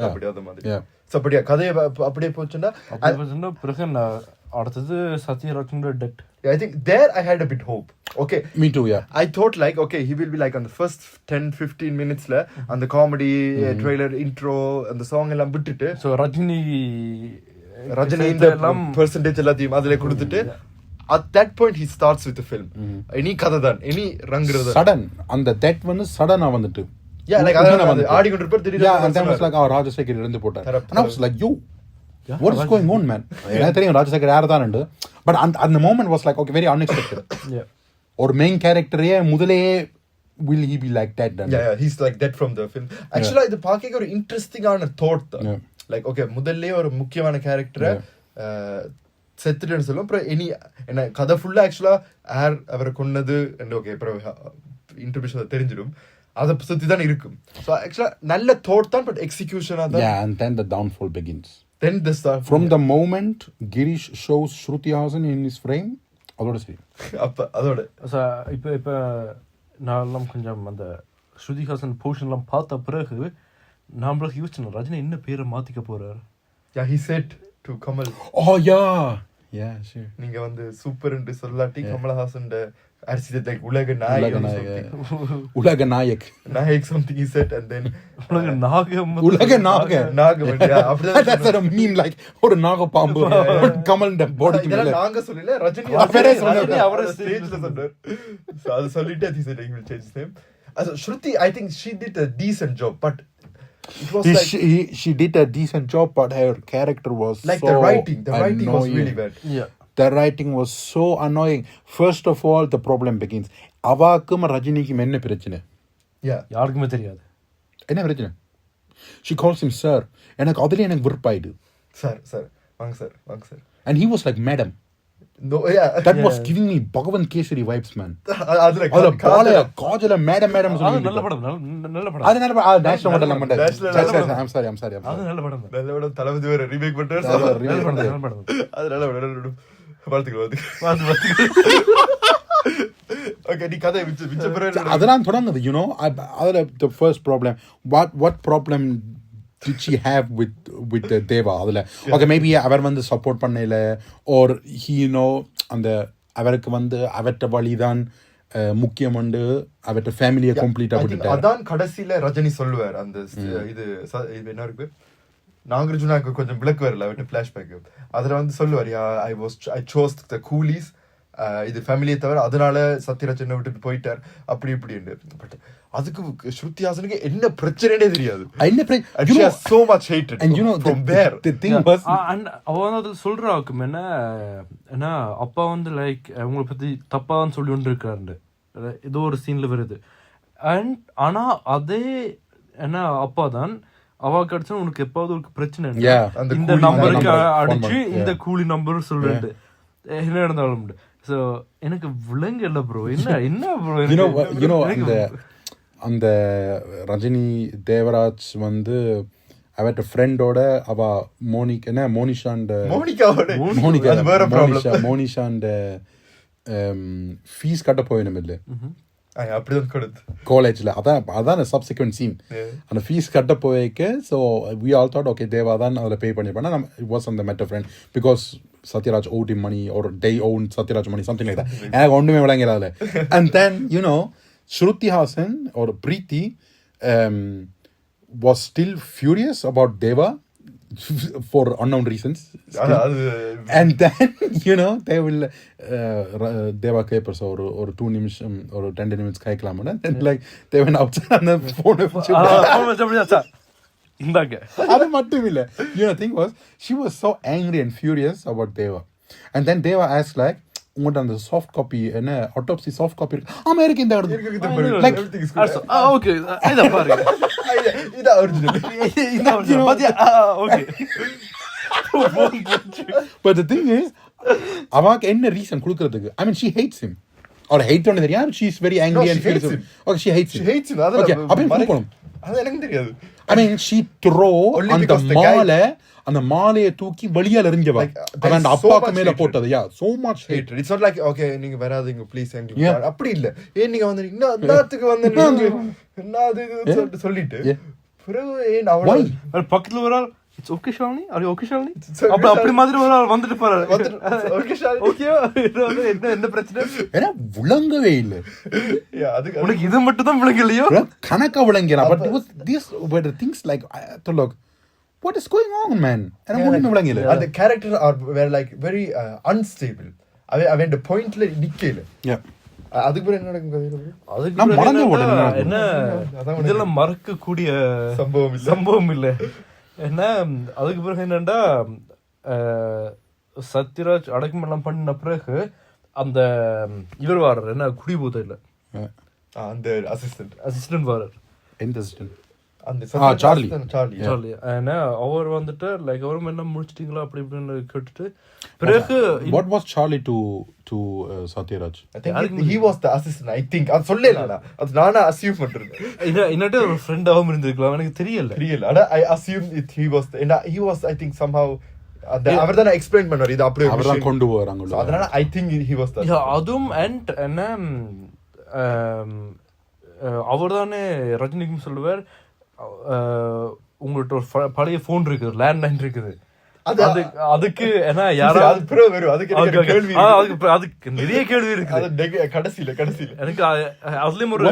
அப்படியே அந்த மாதிரி சோ அப்படியே கதையை அப்படியே போச்சுன்னா பிறகு அடுத்தது சத்யராஜோட dead. I think there I had a bit hope. Okay. Me too, yeah. I thought like, okay, he will be like on the first 10-15 minutes la, on the comedy, trailer, intro, and the song எல்லாம் விட்டுட்டு. So Rajini இந்த percentage எல்லாத்தையும் அதிலே கொடுத்துட்டு, at that point he starts with the film. Any கதை தான், any ரங்குறது. Sudden. அந்த that one is sudden வந்துட்டு. Yeah, like ஆடிக்கொண்டிருப்பார் திடீர்னு. Yeah, and then was like, Rajasekar இருந்து போட்டார். And I was like, yo. What is going on, man? எனக்கு தெரியும் ராஜசேகர் யார் தான் உண்டு, பட் அந்த moment was like, okay, very unexpected. ஒரு மெயின் கேரக்டரே முதலே will he be like that then? Yeah, he's like that from the film. Actually இது பாக்க ஒரு இன்ட்ரஸ்டிங்கான thought தான். Like okay, முதல்ல ஒரு முக்கியமான கேரக்டரை செத்துட்டேன்னு சொல்லும், அப்புறம் என்ன கதை ஃபுல்லா ஆக்சுவலா அவரை கொன்னது ஓகே அப்புறம் இன்டர்பிரேஷன் தெரிஞ்சிடும், அதை சுத்தி தான் இருக்கும். ஸோ ஆக்சுவலா நல்ல தாட் தான், பட் எக்ஸிகியூஷனா தான். Yeah, and then the downfall begins. Then the start. From the moment Girish shows Shruti Haasan in his frame, அதோட சரி. அப்ப அதோட இப்போ நான் கொஞ்சம் அந்த ஸ்ருதி ஹாசன் போர்ஷன்லாம் பார்த்த பிறகு நம்மளுக்கு யோசிச்சேன் ரஜினி என்ன பேரை மாத்திக்க போறாரு. Yeah, he said to Kamal. Oh yeah. Yeah, sure. நீங்க வந்து சூப்பர் என்று சொல்லாட்டி கமலஹாசன் அரிசி லைக் உலக Naik something he said, and then உலக நாகம் அப்படிதான் that's a meme, like ஒரு நாக பாம்பு கமல் பாடிக்கு மேல நாங்க சொல்லல ரஜினி அவரே ஸ்டேஜ்ல சொன்னார். சோ அது சொல்லிட்டு he said he will change his name. Also Shruti, I think she did a decent job, but it was like she did a decent job, but her character was like so the writing was really bad. Yeah, the writing was so annoying. First of all, the problem begins. அவாக்கும் ரஜினிக்கும் என்ன பிரச்சனை? யாருக்குமே தெரியாது என்ன பிரச்சனை. She calls him sir. எனக்கு அதுல எனக்கு விருப்பாயிடு. Sir வாங்க sir And he was like madam. No, yeah, that was giving me Bhagavan Kesari vibes, man. அதுல காஜல மேடம் சொல்லி நல்ல படம் அது நல்ல படம். நேஷனல் மாடல் நம்ம I'm sorry அது நல்ல படம் தளபதி வேற ரீமேக் பண்றாரு. அது நல்ல படம். வாழ்த்துக்கள். Okay, நீ கதை விச்ச அதெல்லாம் தொடங்குது, you know. அதுல the first problem, what problem did she have with the Deva adula? Okay, maybe அவர் வந்து சப்போர்ட் பண்ணல, or he know அந்த அவருக்கு வந்து அவட்ட வழிதான் முக்கியம் உண்டு, அவட்ட ஃபேமிலியை கம்ப்ளீட்டா விட்டுட்டார். அதான் கடைசில ரஜினி சொல்லுவார் அந்த இது என்ன இருக்கு நாகார்ஜுனாக்கு கொஞ்சம் விளக்கு வரல அவட்ட ஃபிளாஷ்பேக். அதுல வந்து சொல்லுவார், I chose the Coolies, இது ஃபேமிலியை தவிர, அதனால சத்யராஜ் என்ன விட்டுட்டு போயிட்டார் அப்படி இப்படின்னு. பட் அதுக்கு ஸ்ருதி ஹாசனுக்கு என்ன பிரச்சனையே தெரியாது. You know, so much hatred, and you know from there the thing was, and அவ வந்து சொல்றாக்கும் என்ன அப்பா வந்து லைக் அவங்கள பத்தி தப்பா தான் சொல்லி கொண்டு இருக்காரு, ஏதோ ஒரு சீன்ல வருது. அண்ட் ஆனா அதே என்ன அப்பா தான் அவ கிடைச்சா உனக்கு எப்பாவது ஒரு பிரச்சனை இந்த நம்பருக்கு அடிச்சு இந்த கூலி நம்பர் சொல்லிட்டு என்ன நடந்தாலும். சோ எனக்கு விலங்கு இல்ல ப்ரோ, என்ன ப்ரோ. you know அந்த ரஜினி தேவராஜ் வந்து அவட்ட ஃப்ரெண்டோட அவ மோனிஷாண்ட ஃபீஸ் கட்ட போயிடும் இல்ல காலேஜ்ல. அதான் சப்சிக்வெண்ட் சீன். அந்த ஃபீஸ் கட்ட போய்க்க so we all thought okay Deva தான் அதில் பே பண்ணிருப்பானா. it was on the matter friend because Satyaraj owed him money or they owned Satyaraj money, something like that. எனக்கு ஒன்றுமே விளங்கல. And then you know Shruti Haasan or Preeti was still furious about Deva for unknown reasons. And then you know they will Deva papers or 2 நிமிஷம் or 10 நிமிஷம் கைக்கலாம். And like they went outside and the phone அது மட்டும் இல்ல. You know, thing was she was so angry and furious about Deva. And then Deva asked like, உங்கள்ட்ட அந்த soft copy என்ன autopsy soft copy இருக்கு? ஆமா இருக்கு, இந்த லைக் ஓகே இத பாருங்க இது original okay. But the thing is அவக்கு என்ன ரீசன் கொடுக்கிறதுக்கு? I mean she hates him or hate on தெரியா? She is very angry and furious. Okay, she hates him. Okay, அப்ப கொடுக்கணும். அது எனக்கு தெரியாது. I mean she throw அந்த மாலையை தூக்கி வெளியால எறிஞ்சவா. அவன் அப்பாக்கு மேல போட்டது. Yeah, so much hate. It's not like okay நீங்க வராதீங்க ப்ளீஸ் அப்படி இல்ல. ஏன் நீங்க வந்து இன்னத்துக்கு வந்து என்னது சொல்லிட்டு பிறகு ஏன் அவ்வளவு Why? பக்கத்துல ஒரு ஆள் இட்ஸ் ஓகே ஷாலினி அது ஓகே ஷாலினி It's okay, அப்படி மாதிரி ஒரு ஆள் வந்துட்டு போறாரு ஓகே ஷாலினி. ஓகேவா என்ன பிரச்சனை ஏன்னா விளங்கவே இல்லை. Yeah, அதுக்கு உனக்கு இது மட்டும் தான் விளங்கலையோ கணக்கா விளங்கலாம். But these were the things like I thought, look, what is going on, man? எனக்கு ஒண்ணுமே விளங்கல. அந்த character were like very unstable. அவன் பாயிண்ட்ல நிக்கல. Yeah. அதுக்கு பிறகு என்ன நடக்கும் கதையில? அதுக்கு நான் மறந்து பிறகு போட்டேன். என்ன இதெல்லாம் மறக்கக்கூடிய சம்பவம் இல்ல. சம்பவம் இல்ல என்ன அதுக்கு பிறகு என்னண்டா சத்யராஜ் அடக்குமெல்லாம் பண்ண பிறகு அந்த இவர் வாரர் என்ன குடிபோதை இல்ல அந்த அசிஸ்டன்ட் வாரர் எந்த assistant? அந்த சார்லி. சார்லி ஏன்னா அவர் வந்துட்டு லைக் அவரும் என்ன முடிச்சிட்டீங்களா அப்படி இப்படின்னு கேட்டுட்டு பிறகு What was Charlie to Satyaraj? I think he was the assistant. I think அது சொல்லலடா. அது நானா அஸ்யூம் பண்றேன். இன்னட்டு ஒரு ஃப்ரெண்டாவும் இருந்திருக்கலாம் எனக்கு தெரியல அட I assume it he was he was I think somehow அவர்தான் எக்ஸ்பிளைன் பண்ணாரு இது அப்படியே அவர்தான் கொண்டு போறாங்க. அதனால I think he was the அதுவும் அண்ட் என்ன அவர் தானே ரஜினிக்கும் சொல்லுவார் உங்கள்ட்ட ஒரு பழைய போன் இருக்குது லேண்ட்லைன் இருக்குது அதுக்கு ஏன்னா யாராவது அதுக்கு நிறைய கேள்வி இருக்கு கடைசியில எனக்கு அதுலயும் ஒரு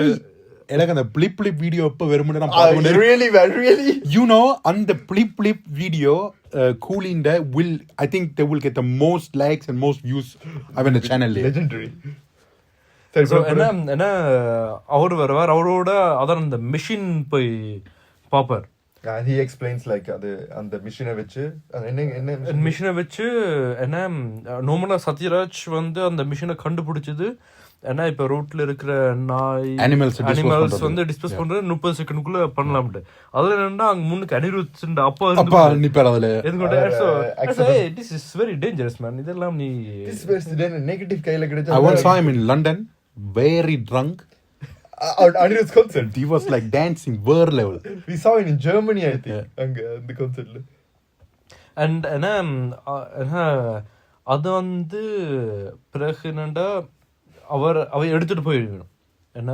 எனக்கு அந்த பிளிப் வீடியோ எப்ப வரும்னு நான் really you know அந்த flip video Coolie will I think they will get the most likes and most views on the channel. Legendary. என்ன அவர் வருவார் அவரோட அதான் அந்த மிஷின் போய் பாப்பார். he explains like அது அந்த மிஷினை வச்சு என்ன மிஷினை வச்சு என்ன நார்மலா சத்யராஜ் வந்து அந்த மிஷினை கண்டுபிடிச்சது ஏன்னா இப்ப ரோட்ல இருக்கிற நாய் அனிமல்ஸ் வந்து டிஸ்போஸ் பண்றது 30 செகண்டுக்குள்ள பண்ணலாம்ட்டு. அதுல என்னன்னா அங்க முன்னுக்கு அனிருத் அப்பா நிப்பார் அதுல this is very dangerous man இதெல்லாம் நீ நெகட்டிவ் கையில கிடைச்சா. I once saw him in London very drunk. Anirudh's concert. He was like dancing world level. We saw it in Germany I think. அங்க அந்த concertல. And என்ன அது வந்து பிறகு என்னண்டா அவர் எடுத்துட்டு போயிடணும் என்ன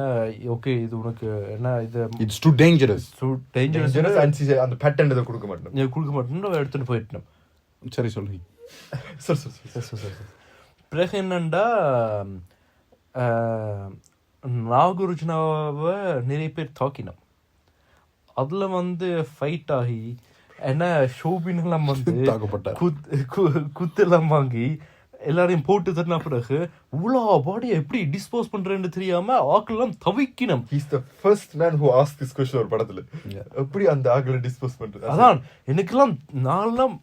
ஓகே இது உனக்கு என்ன இது It's too dangerous. and அந்த பேட்டர்ன் இத கொடுக்க மாட்டேன் எடுத்துட்டு போயிட்டோம். சரி சொல்லு. பிறகு என்னண்டா நாகார்ஜுனாவை நிறைய பேர் தாக்கினோம். அதுல வந்து ஃபைட் ஆகி என்ன ஷோபினெல்லாம் வந்து குத்தெல்லாம் வாங்கி எல்லாரையும் போட்டு தட்டின பிறகு இவ்வளோ பாடியை எப்படி டிஸ்போஸ் பண்றேன்னு தெரியாம ஆக்கெல்லாம் தவிக்கணும். He's the first man who asked this question ஒரு படத்துல எப்படி அந்த ஆக்களை டிஸ்போஸ் பண்றது. அதான் எனக்கெல்லாம் நான்லாம்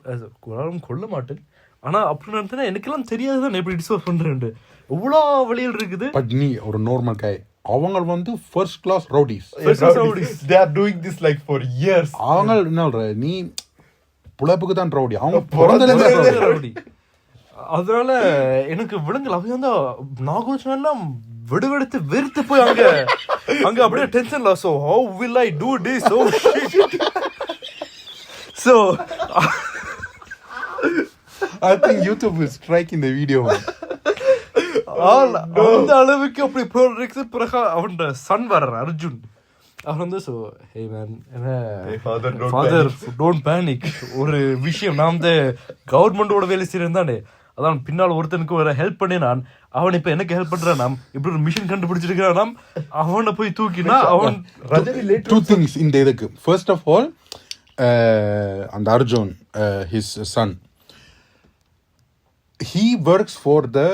கொல்ல மாட்டேன் ஆனா அப்படி நடத்தினா எனக்கெல்லாம் தெரியாதுதான் எப்படி டிஸ்போஸ் பண்றேன் இவ்வளோ வழியில் இருக்குது. பட் நீ ஒரு நார்மல் கை அவங்க வந்து first class rowdies. They are doing this like for years. அவங்க என்ன நீ புலப்புக்கு தான் ரவுடி அவங்க பிறந்தல ரவுடி. அதனால எனக்கு விடுங்கல அவங்க வந்து நாகார்ஜுனா எல்லாம் விடுவெடுத்து வெறுத்து போய் அங்க அப்படியே டென்ஷன்ல so how will I do this oh shit so I think YouTube will strike in the video. அந்த அளவுக்கு அப்படி ப்ரோடக்ட்ஸ் பிறகு அவன் சன் வர்ற அர்ஜுன் அவன் வந்து so hey man father don't panic ஒரு விஷயம் நான் வந்து கவர்மெண்டோட வேலை செய்யறேன் தானே அதான் பின்னால் ஒருத்தனுக்கு ஒரு ஹெல்ப் பண்ணினான் அவன் இப்ப எனக்கு ஹெல்ப் பண்றான் இப்படி ஒரு மிஷின் கண்டுபிடிச்சிருக்கான் அவனை போய் தூக்கினா அவன் two things இந்த இதுக்கு ஃபர்ஸ்ட் ஆஃப் ஆல் அந்த Arjun his son he works for the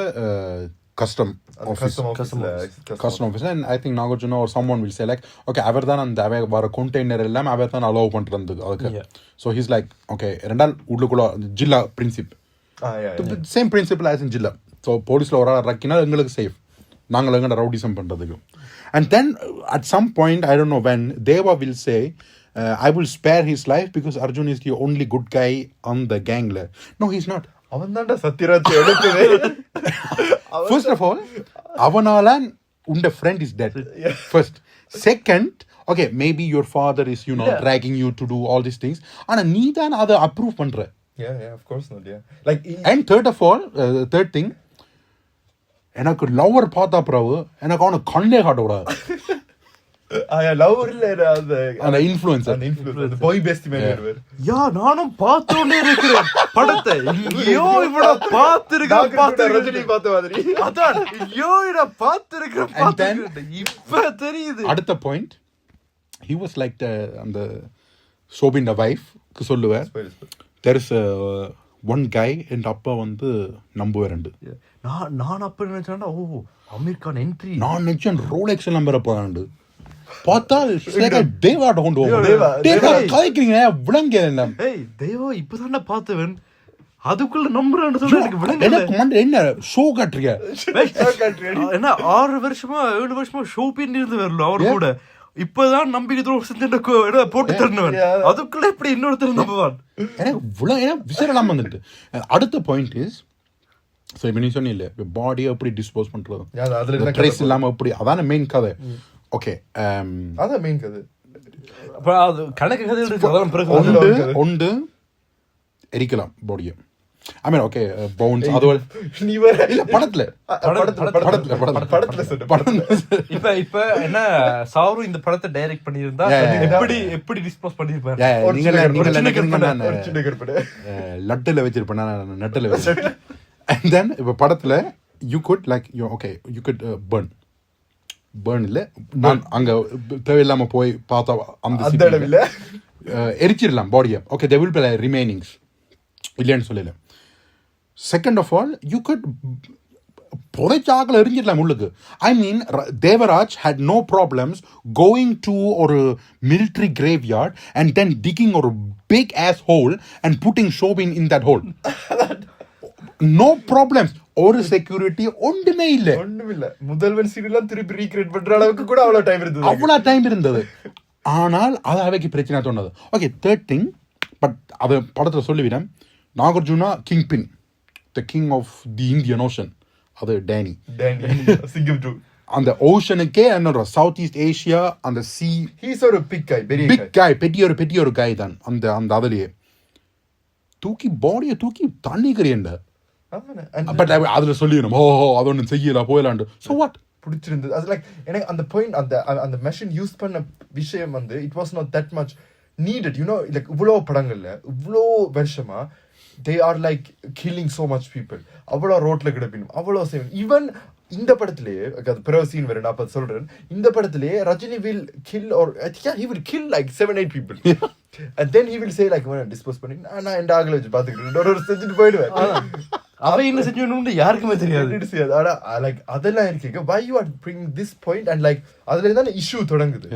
custom office and I think Nagarjuna or someone will say like okay avarthan and ave vara container ellam avarthan allow பண்றது அதுக்கு so he's like okay ரெண்டால் உள்ளுக்குள்ள ஜில்லா பிரின்சிப் same principle as in Jilla so போலீஸ்ல ஒரு ஆள் ரக்கினா எங்களுக்கு safe நாங்கள் எங்கட ரவுடிசம் பண்றதுக்கு and then at some point I don't know when Deva will say I will spare his life because Arjun is the only good guy on the gang. No, he's not. அவன் தான்டா சத்யராஜ் எடுத்தது. First of all, அவனால உண்ட friend is dead. First. Second, okay, maybe your father is, you know, dragging you to do all these things. ஆனா நீ தான் அதை approve பண்ற. Yeah, of course not, yeah. Like and third of all, third thing, எனக்கு lower பார்த்தா பிறகு எனக்கு அவனை கண்ணே காட்டக்கூடாது. லவ் இல்ல அந்த இன்ஃப்ளூயன்சர் அந்த இன்ஃப்ளூயன்சர் பாய் பெஸ்ட் மேன் வருவார். யா நானும் பார்த்தோன்னே இருக்கிறேன் படத்தை. ஐயோ இவட பார்த்திருக்கேன் ரஜினி பார்த்த மாதிரி. அதான் ஐயோ இட பார்த்திருக்கிறேன் இப்ப தெரியுது. அடுத்த பாயிண்ட் he was like அந்த சோபின் வைஃப் சொல்லுவேன் there is one guy என் அப்பா வந்து நம்புவாருண்டு. நான் அப்ப நினைச்சேன்னா ஓ அமீர் கான் என்ட்ரி நான் நினைச்சேன் ரோலெக்ஸ் நம்பர் போறாண்டு. பார்த்தா தேவா கொண்டு கதைக்கிறீங்க விளங்க என்ன தேவா இப்பதானே பார்த்தவன் அதுக்குள்ள நம்புறான்னு சொல்லி எனக்கு விளங்க என்ன ஷோ காட்டுறீங்க என்ன 6 வருஷமா 7 வருஷமா ஷோ பண்ணி இருந்து வரல அவர் கூட. இப்பதான் நம்பிக்கை போட்டு தருணவன் அதுக்குள்ள எப்படி இன்னொருத்தர் நம்புவான் எனக்கு விசாரம் வந்துட்டு. அடுத்த பாயிண்ட் இஸ் நீ சொன்ன பாடியை எப்படி டிஸ்போஸ் பண்றது ட்ரேஸ் இல்லாம எப்படி அதான மெயின் கதை. ஓகே அதான் மெயின் கதை. கணக்கு கதை ஒன்று எரிக்கலாம் பாடியை. I mean, okay, bones. இல்ல படத்துல இப்ப என்ன சாரு இந்த படத்தை டைரக்ட் பண்ணியிருந்தா எப்படி டிஸ்போஸ் பண்ணிருப்பாரு. லட்டுல வச்சிருப்பேன் நட்டுல வச்சிருப்பேன். And then இப்ப படத்துல you could like you could burn இல்ல நான் அங்க தேவையில்லாம போய் பார்த்தா அந்த எரிச்சிடலாம் பாடியை. Okay there will be like remainings இல்லைன்னு சொல்லல. Second of all you could புதைச்சாக்கள் எரிஞ்சிடலாம் உள்ளுக்கு. I mean Devaraj had no problems going to ஒரு military graveyard and then digging ஒரு big ass hole and putting Shobin in that hole. No problems. ஒரு security ஒன்றுமே இல்ல. முதல்வன் சீரியல்லாம் திருப்பி ரீக்ரியேட் பண்ற அளவுக்கு கூட அவ்வளவு டைம் இருந்தது. ஆனால் அது அவைக்கு பிரச்சனை தோணுது. ஓகே தேர்ட் திங் பட் அது படத்துல சொல்லிவிடும். Nagarjuna kingpin the king of the Indian Ocean. அது டேனி சிங்கம் 2 அந்த ஓஷனுக்கே என்னோட சவுத் ஈஸ்ட் ஏஷியா அந்த சி ஹீஸ் ஒரு பிக் கை பெரிய ஒரு கை தான் அந்த அந்த அதுலயே தூக்கி பாடியை தூக்கி தண்ணி கறியண்ட. பட் அதுல சொல்லிடணும் ஓ அது ஒன்று செய்யல போயிடலாண்டு. ஸோ வாட் பிடிச்சிருந்தது அது லைக் எனக்கு அந்த பாயிண்ட் அந்த மெஷின் யூஸ் பண்ண விஷயம் வந்து it was not that much needed you know. Like இவ்வளோ படங்கள்ல இவ்வளோ வருஷமா they are like killing so much people. அவ்வளோ ரோட்ல கிடப்பினும் அவ்வளோ சேவன். ஈவன் இந்த படத்திலேயே அது பிறகு சீன் வரும். நான் அப்ப சொல்றேன் இந்த படத்திலேயே Rajini will kill or he will kill like 7-8 people and then he will say like dispose பண்ணி நான் எந்த ஆகல வச்சு பாத்துக்கிட்டு ஒரு செஞ்சுட்டு போயிடுவேன். அவ என்ன செஞ்சு யாருக்குமே தெரியாது. ஆனா லைக் அதெல்லாம் இருக்கு why you are bringing this point and like அதுல இருந்தா இஷ்யூ தொடங்குது.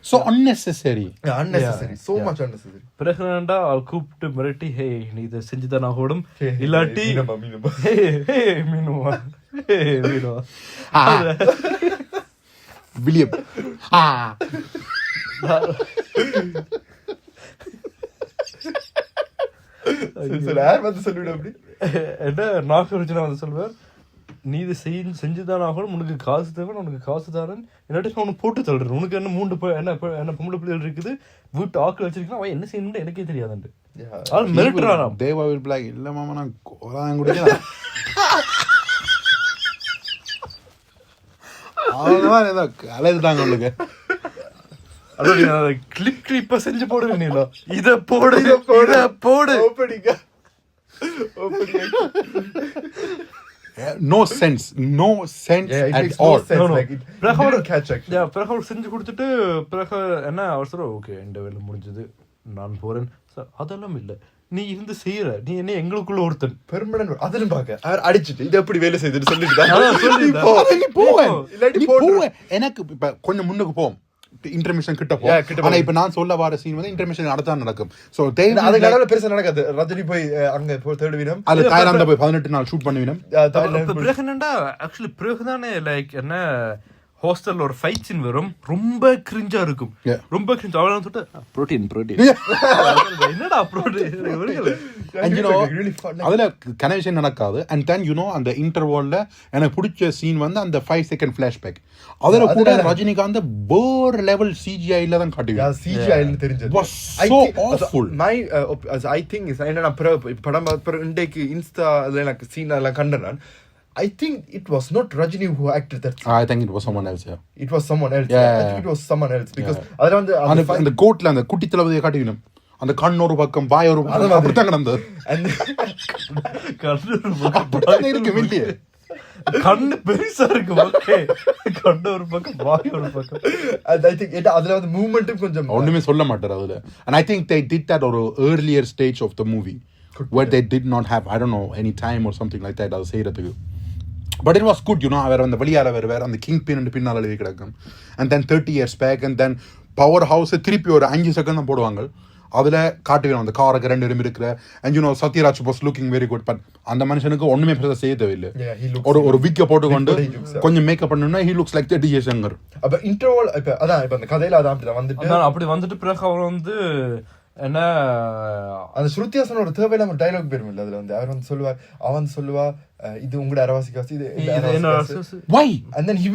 So unnecessary so much unnecessary. பிரகனண்டா கூப்பிட்டு மிரட்டி ஹே நீ இதை செஞ்சுதான் ஆகணும் இல்லாட்டி மீனுவா வில்லியம் சொல்லிவிட அப்படி என்ன நாகர்ஜுனா வந்து சொல்லுவார் நீ இது செஞ்சுதான் ஆகணும் உனக்கு காசு தேவை உனக்கு காசு தரேன் இல்லாட்டி நான் உனக்கு போட்டு தள்ளுறேன் உனக்கு என்ன 3 என்ன பொம்பளை பிள்ளைகள் இருக்குது வீட்டு ஆக்கள் வச்சிருக்கா அவன் என்ன செய்யணும்னு எனக்கே தெரியாதுண்டு மிரட்டுறாராம். தேவா வில் பிளாக் இல்ல மாமா நான் கோலாம் குடிக்கிறேன் அவ்வளவுதான் ஏதோ அலைதுட்டாங்க உங்களுக்கு. கிளிப்பா செஞ்சு போடுவேன் நீலோ இத போடு ஓப்பனிங்க no sense at all. பிறகு செஞ்சு கொடுத்துட்டு பிறகு என்ன அவசரம் ஓகே இந்த வேலை முடிஞ்சது நான் போறேன். அதெல்லாம் இல்ல நீ இருந்து செய்யற நீ என்ன எங்களுக்குள்ள ஒருத்தன் பெர்மனன்ட் அதெல்லாம் பாக்க அவர் அடிச்சிட்டு இது எப்படி வேலை செய்துட்டு சொல்லிட்டு எனக்கு இப்ப கொஞ்சம் முன்னுக்கு போவோம் இன்டர்மிஷன் கிட்ட போ. ஆனா இப்ப நான் சொல்ல வர சீன் வந்து இன்டர்மிஷன் அடுத்தா நடக்கும். சோ அதுக்கு பெருசா நடக்காது. ரஜினி போய் அங்க போய் தேர்ட் வினம் அது தாய்லாந்துல போய் 18 நாள் ஷூட் பண்ணுவினம். பிரகனண்டா ஆக்சுவலி பிரகதானே லைக் என்ன ஹாஸ்டல்ல ஒரு ஃபைட் சீன் வரும் ரொம்ப கிரிஞ்சா இருக்கும். ரொம்ப கிரிஞ்ச் அவள சொல்லிட்டு புரோட்டீன் என்னடா புரோட்டீன் அதுல கனெக்ஷன் நடக்காது. அண்ட் தென் யூ நோ அந்த இன்டர்வல்ல எனக்கு பிடிச்ச சீன் வந்து அந்த 5 செகண்ட் ஃபிளாஷ்பேக் அதுல கூட ரஜினிகாந்த் வேற லெவல் சிஜிஐல தான் காட்டுவாங்க. சிஜிஐல தெரிஞ்சது was so awful. my I think is என்ன நான் படம் இன்டேக்கு இன்ஸ்டா அதுல எனக்கு சீன் எல்லாம் கண்டேன். I think it was not Rajini who acted that. I think it was someone else. Yeah. It was someone else. Yeah. I think it was someone else because அந்த கோட்ல அந்த குட்டி தளபதியை காட்டிக்கணும். அந்த கண் ஒரு பக்கம் வாய் ஒரு பக்கம் அப்படித்தான் நடந்தது. அப்படித்தான் இருக்கு வெளியே. கண்ணு பெருசா இருக்கு. ஓகே, கண்ணு ஒரு பக்கம் வாய் ஒரு பக்கம். I think அதுல வந்து மூவ்மெண்ட்டும் கொஞ்சம் ஒண்ணுமே சொல்ல மாட்டார் அதுல. And I think they did that ஒரு earlier stage of the movie where they did not have, I don't know, any time or something like that. அது செய்யறதுக்கு. But it was good, you know. அவர் அந்த வெளியால வேற அந்த king பின் பின்னால எழுதி கிடக்கும். And then 30 years back and then power house திருப்பி ஒரு 5 செகண்ட் தான் போடுவாங்க. அதுல காட்டுவேன் அந்த காருக்கு 2 பேரும் இருக்கிற. And you know, Sathyaraj was looking very good. But அந்த மனுஷனுக்கு ஒண்ணுமே பெருசா செய்ய தேவையில்லை. ஒரு விக்க போட்டுக்கொண்டு கொஞ்சம் மேக்கப் பண்ணணும்னா he looks like the DJ singer. அப்ப இன்டர்வல் இப்ப அந்த கதையில அதான் அப்படி வந்துட்டு பிறகு அவர் வந்து என்ன அந்த ஸ்ருத்தியாசன் ஒரு தேவையில்லாம டைலாக் பேரும் இல்ல. அதுல வந்து அவர் வந்து சொல்லுவா இது உங்களோட அரவாசி காசு இது why and then he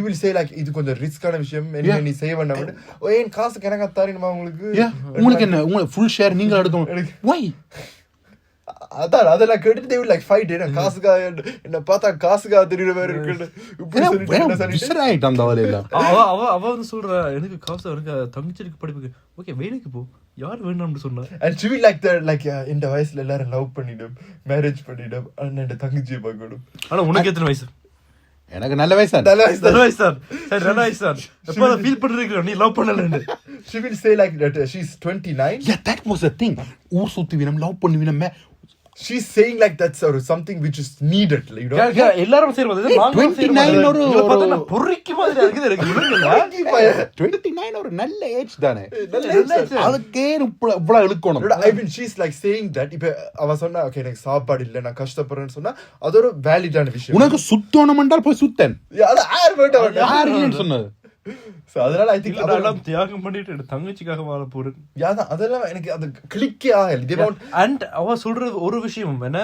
will say like இது கொஞ்சம் ரிஸ்கான விஷயம் என்ன நீ செய்ய வேண்டாம். ஏன் காசு கணக்கா தரணுமா உங்களுக்கு? உங்களுக்கு என்ன உங்களுக்கு ஃபுல் ஷேர் நீங்க எடுக்கணும். why அதான் அதெல்லாம் கேட்டுட்டு they will like fight. காசுக்காக என்ன பார்த்தா காசுக்காக தெரியற மாதிரி இருக்குன்னு இப்படி சொல்லிட்டு அந்த வலையில அவ வந்து சொல்றா எனக்கு காசு இருக்கு தங்கச்சிக்கு படிப்புக்கு. ஓகே வேலைக்கு போ, யார் வேணும்னு சொன்னா. and she will like இந்த வயசுல எல்லாரும் லவ் பண்ணிடும் மேரேஜ் பண்ணிடும் அண்ணன் தங்கச்சியை பார்க்கணும். ஆனா உனக்கு எத்தனை வயசு? எனக்கு நல்ல வயசு நல்ல வயசு சார். சரி நல்ல வயசு சார். எப்ப ஃபீல் பண்றீங்க நீ லவ் பண்ணலன்னு? she will say like that she's 29. yeah, that was the thing. ஊர் சுத்தி வினம் லவ் பண்ணி வினம். she's saying like that's or something which is needed, you know. எல்லாரும் செய்றது நாங்க 29 ஒரு பார்த்தா பொறுக்கி மாதிரி இருக்குது எனக்கு விழுங்கல. 29 ஒரு நல்ல ஏஜ் தானே. அதுக்கே இவ்வளவு இழுக்கணும். I mean she's like saying that இப்ப அவ சொன்னா ஓகே எனக்கு சாப்பாடு இல்ல நான் கஷ்டப்படுறேன்னு சொன்னா அது ஒரு வேலிடான விஷயம். உனக்கு சுத்தோணம் என்றால் போய் சுத்தன். அது ஆர் வேண்டாம் யார் இல்லன்னு சொன்னது. சோ அதனால I think அதெல்லாம் தியாகம் பண்ணிட்டு தங்கச்சிக்காக வாழ போறேன். அதெல்லாம் எனக்கு அது கிளிக்கே ஆகல. அண்ட் அவ சொல்றது ஒரு விஷயம் என்ன,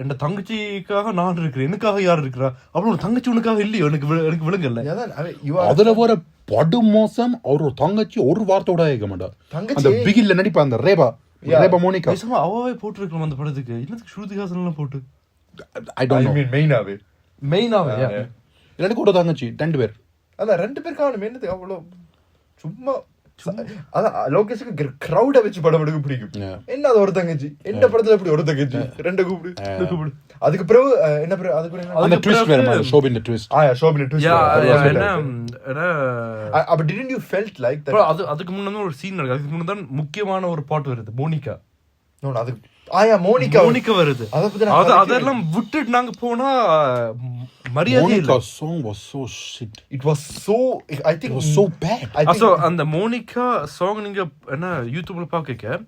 என் தங்கச்சிக்காக நான் இருக்கிறேன், எனக்காக யார் இருக்கிறா? அப்புறம் தங்கச்சி உனக்காக இல்லையோ? எனக்கு விளங்கல. அதுல வர படு மோசம். ஒரு தங்கச்சி ஒரு வார்த்தையோட கேட்க மாட்டா. அந்த பிகில்ல நடிப்பா அந்த ரேபா மோனிகா அவாவே போட்டுருக்கலாம் அந்த படத்துக்கு. என்னத்துக்கு ஸ்ருதிஹாசன் எல்லாம் போட்டு? I don't know. மெயினாவே எனக்கு ஒரு தங்கச்சி 2 பேர். அதான் 2 பேர் காணும். என்னது அவ்வளோ சும்மா அதான் லோகேஷுக்கு கிரௌட வச்சு படம் எடுக்க பிடிக்கும். என்ன அது ஒரு தங்கச்சி என்ன படத்துல எப்படி ஒரு தங்கச்சி 2 கூப்பிடு. அதுக்கு பிறகு என்ன பிறகு அந்த ட்விஸ்ட் வேற ஷோபின் ட்விஸ்ட். ஷோபின் ட்விஸ்ட். என்ன அப்ப didn't you felt like that? அதுக்கு முன்னாடி ஒரு சீன் நடக்குது. அதுக்கு முன்னாடி முக்கியமான ஒரு பாட்டு வருது மோனிகா. அது மோனிகா வருது. அதெல்லாம் விட்டுட்டு நாங்க போனா மரியாதை இல்ல. song was so shit. It was so I think it was so bad. அந்த மோனிகா சாங் நீங்க என்ன யூடியூப்ல பாக்க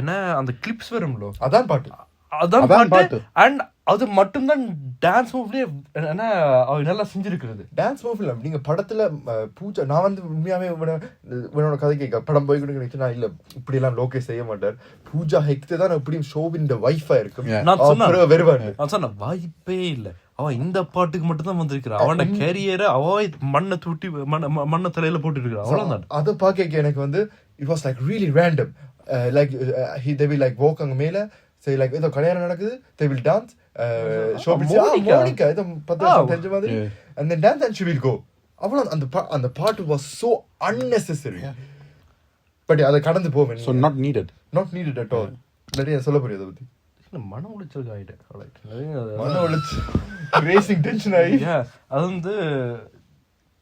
என்ன அந்த கிளிப்ஸ் வரும்ல அதான் பாட்டு. அண்ட் அது மட்டும்தான் டான்ஸ் மூவ்லயே என்ன அவ நல்லா செஞ்சிருக்கிறது. டான்ஸ் மூவ்ல நீங்க படத்துல பூஜா நான் வந்து உண்மையாவே இவனோட கதை கேட்க படம் போய் கூட நான் இல்ல இப்படி எல்லாம் லோகேஷ் செய்ய மாட்டார். பூஜா ஹெக்தே தான் எப்படியும் ஷோவின் வைஃபா இருக்கும். நான் சொன்ன வாய்ப்பே இல்ல. அவன் இந்த பாட்டுக்கு மட்டும் தான் வந்திருக்கிறான். அவனோட கேரியரை அவ மண்ணை தூட்டி மண்ணை தலையில போட்டு இருக்கிறான். அவ்வளவுதான். அதை பாக்க எனக்கு வந்து it was like really random. Like they will like walk அங்க மேல say like ஏதோ கல்யாணம் நடக்குது they will dance. மோனிகா ஏதோ 10 வருஷம் தெரிஞ்ச மாதிரி and then dance and she will go. அவ்வளவு அந்த பாட்டு was so unnecessary. பட் அதை கடந்து போவேன். so not needed at all. நிறைய சொல்ல புரியுது அதை பத்தி. மன உளைச்சல் ஆயிட்டேன். மன உளைச்சல் ரேசிங் டென்ஷன் ஆகி அது வந்து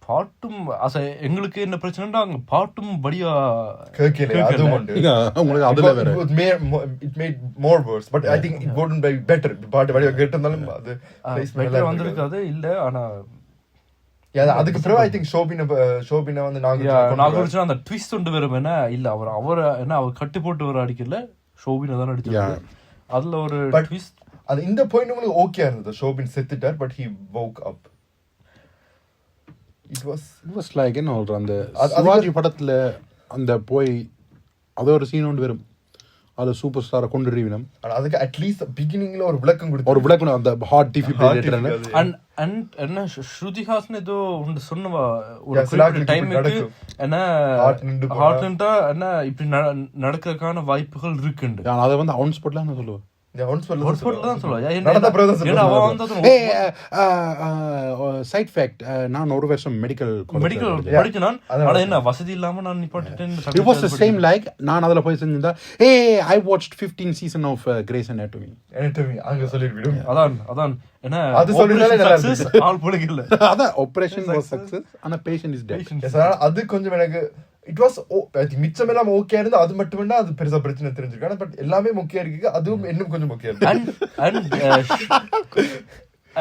பாட்டும் எங்களுக்கு என்ன பிரச்சனைனா அங்க பாட்டும் படியா கேட்கல. அது உங்களுக்கு அதுல வேற it made more worse but I think it wouldn't be better. பாட்டு படியா கேட்டதாலும் அது பெட்டர் வந்திருக்காது இல்ல. ஆனா அதுக்கு பிறகு I think ஷோபினா வந்து நாகூர்ச்சனா அந்த ட்விஸ்ட் ஒன்று வரும். என்ன இல்ல அவர் என்ன அவர் கட்டி போட்டு வர அடிக்கல, ஷோபினா தான் அடிச்சாரு. அதுல ஒரு ட்விஸ்ட். அது இந்த பாயிண்ட் உங்களுக்கு ஓகே இருந்தது. ஷோபின் செத்துட்டார் but he woke up. It was like என்ன சொல்ற அந்த சிவாஜி படத்துல அந்த போய் அது ஒரு சீன் ஒன்று வரும். அது சூப்பர் ஸ்டாரை கொண்டுருவினம். அதுக்கு அட்லீஸ்ட் பிகினிங்ல ஒரு விளக்கம் கொடுத்து ஒரு விளக்கம் அந்த ஹார்ட் டிஃபிபிரிலேட்டர் அண்ட் என்ன ஸ்ருதிஹாசன் ஏதோ ஒன்று சொன்னவா ஒரு டைமுக்கு என்ன ஹார்ட் நின்றா என்ன இப்படி நடக்கிறதுக்கான வாய்ப்புகள் இருக்குண்டு. அதை வந்து ஆன் ஸ்பாட்ல என்ன சொல்லுவேன் தான் சொல்லுவா. சைட் ஃபேக்ட், நான் ஒரு வருஷம் மெடிக்கல் படிச்சேன். ஆனா என்ன வசதி இல்லாம நான் நிப்பாட்டிட்டேன். It was the same like நான் அதுல போய் செஞ்சிருந்தா I watched 15 season of Grey's Anatomy அங்க சொல்லிடுவிடும். அதான் என்ன அது சொல்லினாலே நல்லா இருக்கு. ஆள் புலகல்ல அதான் operation was success and a patient is dead. அது கொஞ்சம் எனக்கு இட் வாஸ் மிச்சம் எல்லாம் ஓகே இருந்து அது மட்டும் வேணா அது பெருசா பிரச்சனை தெரிஞ்சிருக்காங்க. பட் எல்லாமே முக்கியம் இருக்கு, அதுவும் இன்னும் கொஞ்சம் முக்கியம் இருக்கு.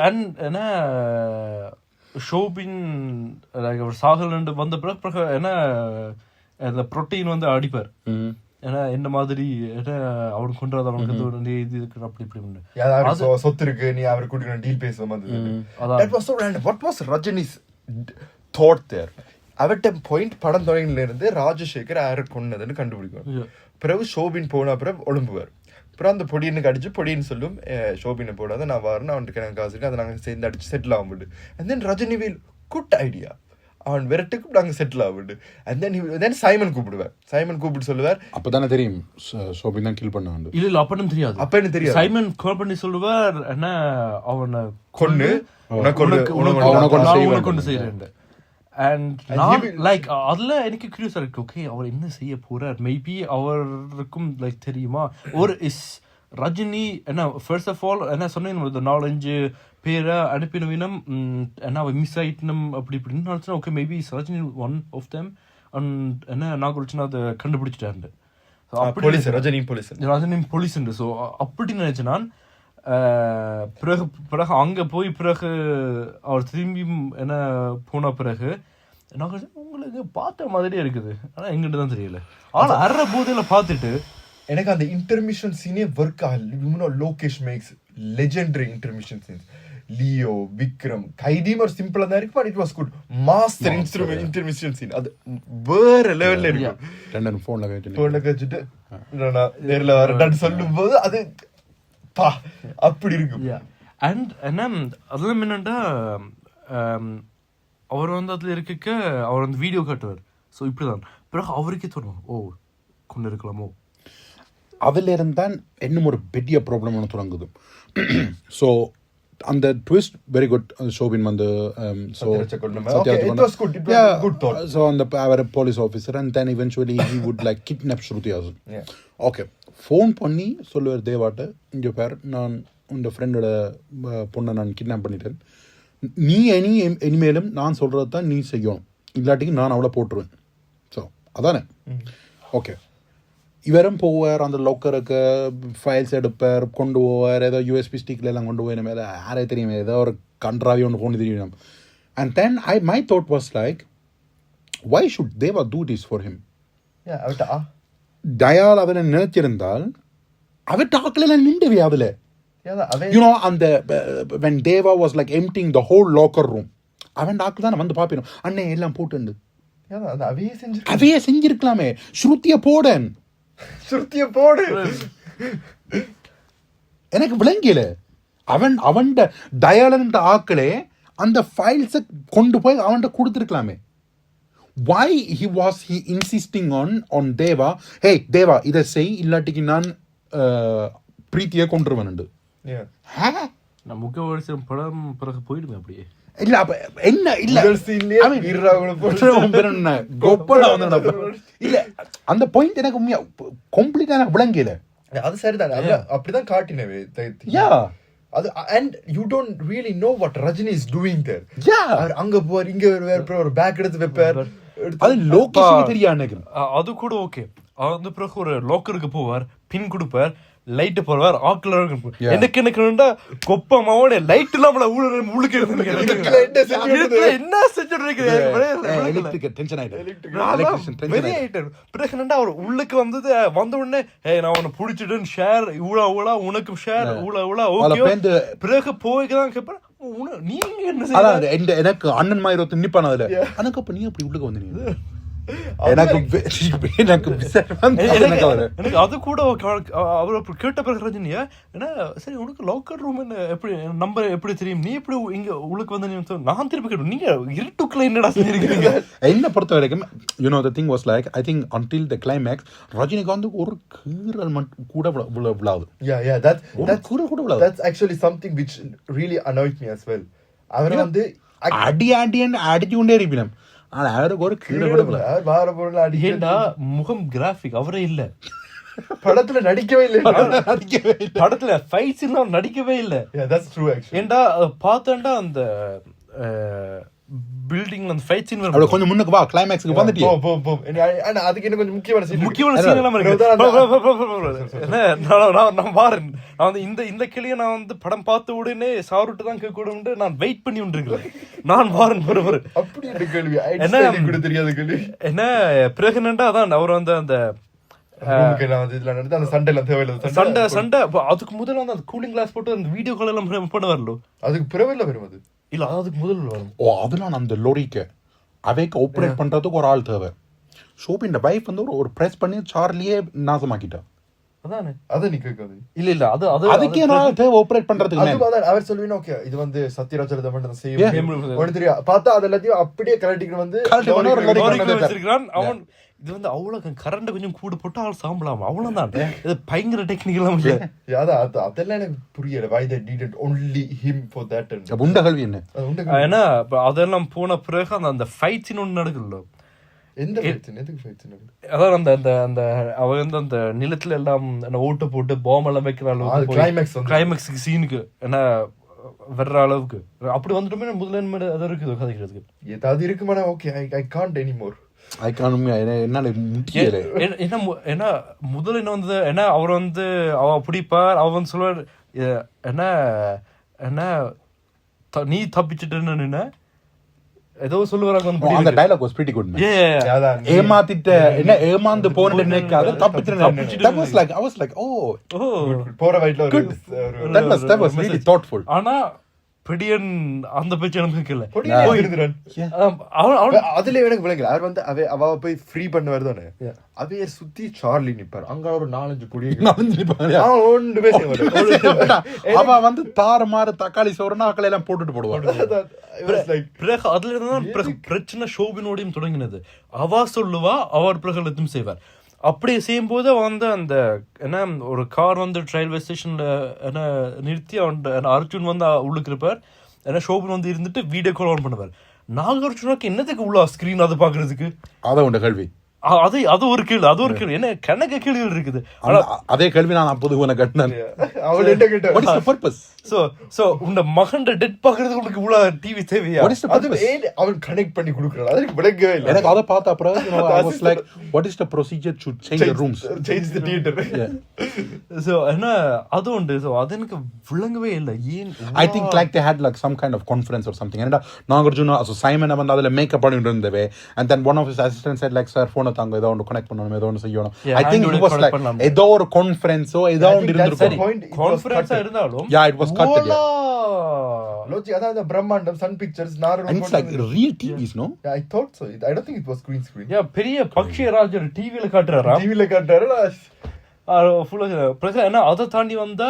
அண்ட் என்ன ஷோபின் அவர் சாகல் வந்த பிறகு என்ன அந்த புரோட்டீன் வந்து அடிப்பார். ஏன்னா என்ன மாதிரி அவனுக்கு கொண்டாது அவனுக்கு இது இருக்கு அப்படி இப்படி சொத்து இருக்கு, நீ அவரை கூட்டிட்டு டீல் பேசுவோம். What was Rajini's thought there? அவட்ட பாயிண்ட் படம் தொடங்கில இருந்து ராஜசேகர் யாரை கொன்னதுன்னு கண்டுபிடிக்கும். பிறகு ஷோபின் போன பிறகு ஒழும்புவார். அப்புறம் அந்த பொடியனுக்கு அடிச்சு பொடின்னு சொல்லும், ஷோபினை போடாத நான் வரணும், அவனுக்கு எனக்கு காசு இருக்கு, அதை நாங்கள் சேர்ந்து அடிச்சு செட்டில் ஆகும்போது. And then Rajini will good idea, அவன் விரட்டுக்கு நாங்கள் செட்டில் ஆகுது. அண்ட் தென் சைமன் கூப்பிடுவார். சைமன் கூப்பிட்டு சொல்லுவார், அப்பதானே தெரியும் ஷோபின் தான் கில் பண்ணாங்க. இல்ல அப்பன்னு தெரியாது. அப்பன்னு தெரியாது. சைமன் கால் பண்ணி சொல்லுவார், என்ன அவனை கொன்னு கொண்டு செய்யறேன். அண்ட் லைக் அதுல எனக்கு கியூரியஸா இருக்கு, ஓகே அவர் என்ன செய்ய போறார், மேபி அவருக்கும் லைக் தெரியுமா, ஒரு இஸ் ரஜினி என்ன ஃபர்ஸ்ட் ஆஃப் ஆல் என்ன சொன்னேன், 4-5 பேரை அனுப்பினவினம் என்ன மிஸ் ஆயிட்டனும் அப்படி இப்படின்னு நினைச்சேன். Okay maybe is Rajini one of them. And என்ன நாகூர்ச்சுன்னா அதை கண்டுபிடிச்சிட்டாரு ரஜினி போலீஸ். ஸோ அப்படி நினைச்சேன் நான். பிறகு அங்க போய் பிறகு அவர் திரும்பி என்ன போன பிறகு நாங்கள் உங்களுக்கு பார்த்த மாதிரியே இருக்குது, ஆனா எங்கிட்ட தான் தெரியல. ஆனா அற போதையில பார்த்துட்டு எனக்கு அந்த இன்டர்மிஷன் சீனே ஒர்க் ஆகல. Lokesh makes legendary intermission scenes. Leo, Vikram, கைதியும் ஒரு சிம்பிளா தான் இருக்கு, but it was good. Master intermission scene அது வேற லெவல்ல இருக்கு. போன்ல வச்சுட்டு நேர்ல வரட்டான்னு சொல்லும் போது அது அப்படி இருக்கும். அண்ட் என்ன அதெல்லாம் என்னண்டா அவர் வந்து அதுல இருக்க அவர் வந்து வீடியோ காட்டுவார். ஸோ இப்படிதான் பிறகு அவருக்கே தோணும், ஓ கொண்டு இருக்கலாமோ. அதுல இருந்தான் இன்னும் ஒரு பெரிய ப்ராப்ளம் ஒன்று தொடங்குது. ஸோ அந்த ட்விஸ்ட் வெரி குட். ஷோபின் வந்து ஸோ அந்த அவர் police officer and then eventually he would like kidnap Shruti Haasan. Okay phone பண்ணி சொல்லுவார் தேவாட்ட, இங்கே பேர் நான் உங்கள் ஃப்ரெண்டோட பொண்ணை நான் கிட்னாப் பண்ணிட்டேன், நீ இனிமேலும் நான் சொல்கிறது தான் நீ செய்யணும், இல்லாட்டிக்கு நான் அவளை போட்டுருவேன். ஸோ அதானே ஓகே. இவரும் போவார், அந்த லோக்கருக்கு ஃபைல்ஸ் எடுப்பார், கொண்டு போவார், ஏதோ யூஎஸ்பி ஸ்டிக்ல எல்லாம் கொண்டு போய் மேலே யாரே தெரியும், ஏதோ ஒரு கன்றாவி ஒன்று கொண்டு தெரியும். And then my thought was like, why should Deva do this for him? தயால் அவனை நினைச்சிருந்தால் அவன் டாக்கில் நின்றுவே அதில். You know, அந்த when Deva was like emptying the whole locker room, அவன் டாக்கு தான் வந்து பார்ப்பினோம், அண்ணே எல்லாம் போட்டு அவையே செஞ்சிருக்கலாமே, ஸ்ருதிய போடு எனக்கு விளங்கில. அவன் தயாளன் ஆக்களே அந்த ஃபைல்ஸை கொண்டு போய் அவன்கிட்ட கொடுத்துருக்கலாமே. Why was he insisting on Deva, hey Deva இதை செய் இல்லாட்டிக்கு நான் பிரீத்தியை கொண்டுருவேன். நான் முக்கிய படம் பிறகு போயிடுவேன் அப்படியே. இல்ல அப்ப என்ன இல்ல இல்ல அந்த பாயிண்ட் எனக்கு உண்மையா கம்ப்ளீட்டா எனக்கு விளங்கல. அது சரிதான், அப்படிதான் காட்டினவே. அது and you don't really know what Rajini is doing there. அங்க போவார், இங்க வேற ஒரு பேக் எடுத்து வைப்பார், அது லோகேஷ் தெரியா எனக்கு. அது கூட ஓகே. அந்த பிறகு ஒரு லோக்கருக்கு போவார், பின் கொடுப்பார், லைட் போடுவார், ஆக்ல எனக்கு என்னடா கொப்பமாவோட லைட் இல்லாம உள்ளுக்கு என்ன செஞ்சுட்டு டென்ஷன் ஆயிட்டேன். பிறகு என்னடா அவர் உள்ளுக்கு வந்தது வந்த உடனே நான் உன்னை பிடிச்சிட்டு ஷேர் ஊழா உனக்கும் ஷேர் ஊழா ஓகே. பிறகு போய்தான் கேட்பேன், நீங்க என்ன எனக்கு அண்ணன் மாதிரி ஒருத்தர் நிப்பான அதுல எனக்கு அப்ப நீ அப்படி உள்ளுக்கு வந்து எனக்கு எனக்கு அது கூட அவர் கேட்ட பிறகு ரஜினியா ஏன்னா சரி உனக்கு லாக்கர் ரூம் என்ன எப்படி நம்பர் எப்படி தெரியும் நீ எப்படி இங்க உள்ளுக்கு வந்து நான் திருப்பி கேட்டோம் நீங்க இருட்டுக்குள்ள என்னடா செஞ்சிருக்கீங்க. என்ன பொறுத்த வரைக்கும் you know the thing was like I think until the climax Rajinikanth ஒரு கீறல் மட்டும் கூட விழாது. Yeah that's actually something which really annoyed me as well. அவர் வந்து அடிச்சு கொண்டே இருப்பினம் ஆனா அவருக்கு ஒரு கீழே கூட ஏண்டா முகம் கிராஃபிக் அவரே இல்ல படத்துல நடிக்கவே இல்லை படத்துல ஃபைட்ஸ் எல்லாம் நடிக்கவே இல்லை. that's true actually. ஏண்டா பார்த்தேன்டா அந்த பில்டிங்ல அந்த ஃபைட் சீன் வரும் கொஞ்சம் முன்னுக்கு வா கிளைமாக்ஸ்க்கு வந்துட்டியே போ انا அதுக்கு இன்னும் கொஞ்சம் முக்கியமான சீன் எல்லாம் இருக்கு. நான் பாறேன் நான் வந்து இந்த கிளிய நான் வந்து படம் பார்த்த உடனே சாருட்டு தான் கேட்கணும்னு நான் வெயிட் பண்ணி கொண்டிருக்கிறேன். நான் பாறேன் பரபர அப்படி இந்த கேள்வி ஐடியா கூட தெரியாத கேள்வி என்ன பிரெக்னன்ட்டா அதான் அவர் வந்து அந்த சண்டை அதுக்கு முதல்ல வந்து அந்த கூலிங் கிளாஸ் போட்டு அந்த வீடியோ கால் எல்லாம் போட வரல அதுக்கு பிறவில வரும் அது இல்ல அதுக்கு முதல்ல வரும். அதெல்லாம் அந்த லோரிக்கு அவைக்கு ஆப்ரேட் பண்றதுக்கு ஒரு ஆள் தேவை. ஷோபின் வைஃப் வந்து ஒரு பிரஸ் பண்ணி சார்லியே நாசமாக்கிட்டா. அதானே அத நீ கேட்காது இல்ல அது அதுக்கே நான் தேவை ஆப்ரேட் பண்றதுக்கு அவர் சொல்லுவீங்க ஓகே இது வந்து சத்யராஜ் மட்டும் செய்யும் ஒன்னு தெரியும் பார்த்தா அது எல்லாத்தையும் அப்படியே கலட்டிக்கு வந்து அவன் இது வந்து அவ்வளவு கரண்ட் கொஞ்சம் கூட போட்டு அவள் சாம்பலாம் அவ்வளவுதான். இது பயங்கர டெக்னிக்கல் அதெல்லாம் எனக்கு புரியல why they needed only him for that. உண்ட கல்வி என்ன ஏன்னா அதெல்லாம் போன பிறகு அந்த ஃபைட் சீன் ஒன்று நடக்குல்ல எந்த எதுக்கு ஃபைட் சீன் அதான் அந்த அந்த அவ வந்து அந்த நிலத்துல எல்லாம் ஓட்டு போட்டு பாம்பு எல்லாம் வைக்கிற அளவுக்கு கிளைமேக்ஸ் சீனுக்கு ஏன்னா வர்ற அளவுக்கு அப்படி வந்துட்டுமே முதல்ல அது இருக்குது கதைக்கிறதுக்கு ஏதாவது இருக்குமானா ஓகே ஐ காண்ட் எனிமோர் என்ன முதல்ல என்ன வந்தது ஏன்னா அவர் வந்து அவ பிடிப்பார் அவ வந்து சொல்லுவார் என்ன என்ன நீ தப்பிச்சுட்டு ஏதோ சொல்லுவாங்க அந்த டயலாக் வாஸ் பிரிட்டி குட் ஏமாத்திட்ட என்ன ஏமாந்து போன நினைக்காத தப்பிச்சுட்டு that was like I was like oh போற வழில ஒரு that was really thoughtful. ஆனா பிடியன் அந்த பேச்சு எனக்கு கேட்கல அதுல எனக்கு விளங்கல அவர் வந்து அவ போய் ஃப்ரீ பண்ண வருதானே அவைய சுத்தி சார்லி நிப்பார் அங்க ஒரு 4-5 குடி அவ வந்து தாறு மாறு தக்காளி சோறுனா அக்களை எல்லாம் போட்டுட்டு போடுவாங்க. அதுல இருந்தா பிரச்சனை ஷோபினோடையும் தொடங்கினது. அவ சொல்லுவா அவர் பிரகலத்தையும் செய்வார். அப்படியே செய்யும் போது வந்து அந்த என்ன ஒரு கார் வந்து ரயில்வே ஸ்டேஷன்ல என்ன நிறுத்தி அவன் அர்ஜுன் வந்து உள்ளுக்கு இருப்பார். ஏன்னா ஷோபின் வந்து இருந்துட்டு வீடியோ கால் ஆன் பண்ணுவார். நாகார்ஜுனாக்கு என்னதுக்கு உள்ள ஸ்கிரீன் அதை பாக்குறதுக்கு அதான் உண்ட கேள்வி. அது ஒரு கேள்வி என்ன கணக்கு கேள்விகள் இருக்குது. அதே கேள்வி நான் அப்போது உனக்கு கட்டினேன். உன்ன மகன் டெட் பாக்குறதுக்கு உனக்கு இவ்வளவு டிவி தேவையா அவன் கனெக்ட் பண்ணி கொடுக்கறான் அதுக்கு விளங்கவே இல்லை. எனக்கு அதை பார்த்த அப்புறம் I was like what is the procedure to change the rooms change the theater. So என்ன அது உண்டு. So அது எனக்கு விளங்கவே இல்லை. ஏன் I think like they had like some kind of conference or something. And Nagarjuna Simon வந்து அதுல மேக்கப் பண்ணிட்டு இருந்தவே and then one of his assistants said like sir phone தாங்க ஏதோ ஒன்று கனெக்ட் பண்ணணும் ஏதோ ஒன்று செய்யணும். I think it was like ஏதோ ஒரு கான்ஃபரன்ஸோ ஏதோ ஒன்று இருந்திருக்கும். கான்ஃபரன்ஸா இருந்தாலும் yeah it was cut yeah logic அதாவது பிரம்மாண்டம் சன் பிக்சர்ஸ் நாரு it's like real TVs no yeah I thought so I don't think it was green screen. yeah பெரிய பக்ஷிராஜர் டிவில காட்டுறாரா ஃபுல்லா பிரச்சனை என்ன அதை தாண்டி வந்தா